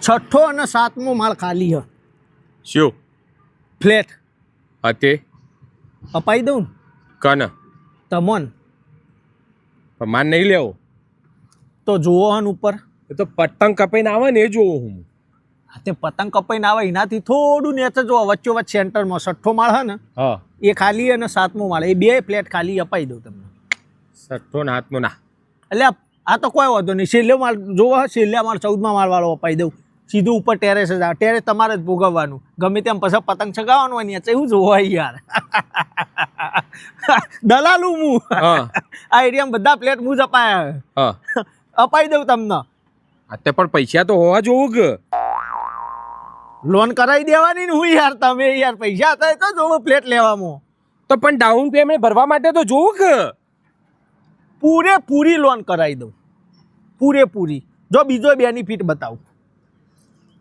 છઠ્ઠો અને સાતમો માળ ખાલી હ. શું ફ્લેટ હતે અપાઈ દઉં કન તમોન પણ માન નહીં લેવો તો જુઓ હન ઉપર. એ તો પતંગ કપાઈને આવે ને એ જોઉં હું. તે પતંગ કપાઈને આવે એનાથી થોડું નેચર જો વચ્ચોવચ્ચ સેન્ટરમાં છઠ્ઠો માળ હે ને હા એ ખાલી અને સાતમો માળ એ બે ફ્લેટ ખાલી અપાઈ દઉં તમને. સઠ્ઠો ને હાથનો ના એટલે આ તો કોઈ વાંધો નહીં. છેલ્લો માળ જોવો છેલ્લા માળ 14મા માળ વાળો અપાઈ દઉં. સીધું ઉપર ટેરેસ જ આવે. ટેરેસ તમારે જ ભોગવવાનું. ગમે તેમ પછી પતંગ ચગાવવાનું હોય ને એવું જોવા યાર. દલાલું હું હા આ એરિયામાં બધા ફ્લેટ હું જ અપાયા હા અપાઈ દઉં તમને. તે પણ પૈસા તો હોવા જોવું કે લોન કરાવી દેવાની ને હું યાર તમે યાર પૈસા હતા તો જોવો ફ્લેટ લેવામાં. તો પણ ડાઉન પેમેન્ટ ભરવા માટે તો જોવું કે પૂરેપૂરી લોન કરાવી દઉં પૂરેપૂરી. જો બીજો બેનિફિટ બતાવું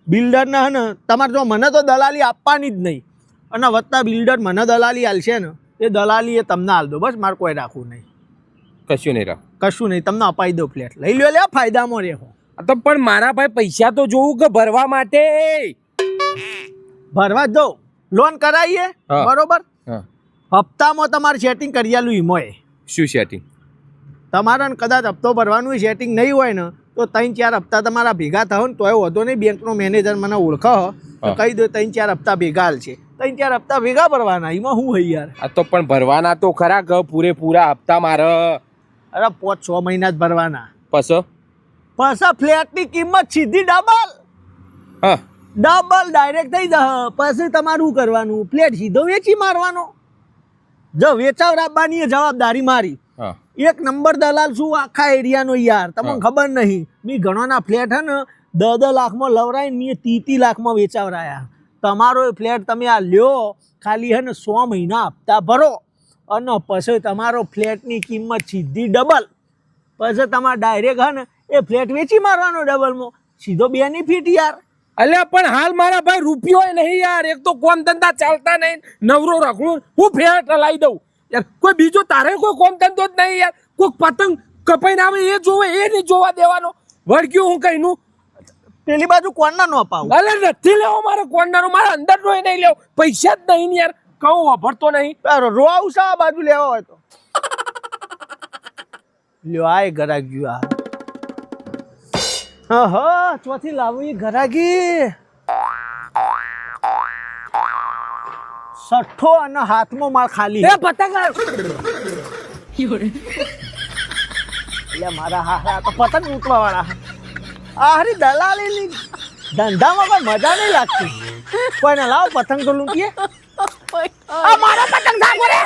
બિલ્ડરને હે ને તમારે જો મને તો દલાલી આપવાની જ નહીં અને વત્તા બિલ્ડર મને દલાલી આલશે ને એ દલાલી એ તમને આલ દો બસ. મારે કોઈ રાખવું નહીં કશું નહીં રાખ કશું નહીં. તમને અપાઈ દો ફ્લેટ લઈ લો લે ફાયદામાં રહેવો. તો પણ મારા ભાઈ પૈસા તો જોવું કે ભરવા માટે ભરવા જ દો લોન કરાવીએ હા. બરોબર હા હપ્તામાં તમારે સેટિંગ કરી આલું એમાંય શું સેટિંગ તમારે કદાચ હપ્તો ભરવાનું સેટિંગ નહીં હોય ને તો 3-4 હપ્તા તમારા ભેગા થાવ ને તોય વધો નહીં. બેંકનો મેનેજર મને ઓળખો તો કહી દો 3-4 હપ્તા ભેગા હાલશે. 3-4 હપ્તા ભેગા ભરવાના એમાં શું હોય યાર. આ તો પણ ભરવાના તો ખરા કે પૂરેપૂરા હપ્તા મારે અરે 5-6 મહિના જ ભરવાના. પછી પાછા ફ્લેટની કિંમત સીધી હા ડબલ ડાયરેક્ટ થઈ જશે. પછી તમારું શું કરવાનું ફ્લેટ સીધો વેચી મારવાનો. જો વેચાવ રાખવાની જવાબદારી મારી. હા એક નંબર દલાલ શું આખા એરિયાનો યાર તમને ખબર નહીં. મેં ઘણોના ફ્લેટ હે ને 10 લાખમાં લવરાય ને 30 લાખમાં વેચાવરાયા. તમારો એ ફ્લેટ તમે આ લ્યો ખાલી હે ને 100 મહિના હપ્તા ભરો અને પછી તમારો ફ્લેટની કિંમત સીધી ડબલ. પછી તમારે ડાયરેક્ટ હે ને એ ફ્લેટ વેચી મારવાનો ડબલમાં. સીધો બેનિફિટ યાર. અલ્યા પણ હાલ મારા ભાઈ રૂપિયો નહીં યાર. એક તો કોમ ધંધા ચાલતા નહીં નવરો રખડું હું ફ્લેટ લાવી દઉં યાર. કોઈ બીજો તારે કોઈ કોમ ધંધો જ નહીં યાર. કોઈ પતંગ કપાઈને આવે એ જોવે એ નહીં જોવા દેવાનો. વળગ્યું હું કઈનું પેલી બાજુ કોણના નો અપાવું. અલે નથી લેવો મારે કોન્ડાનો. મારે અંદર નો નહીં લેવો. પૈસા જ નહીં ને યાર. કહું વાપરતો નહીં. રોવ છે આ બાજુ લેવા હોય તો લ્યો આ ઘરાક ગયું. આ હા ચોથી લાવું એ ઘરાકી. છઠ્ઠો અને હાથમો માળ ખાલી. એ પતંગ એટલે મારા હા તો પતંગ ઉતવા વાળા. આ હરી દલાલીની ધંધામાં કોઈ મજા નહીં લાગતી. કોઈને લાવ પતંગ તો લૂંટીએ. મારો પતંગ સાગો રે.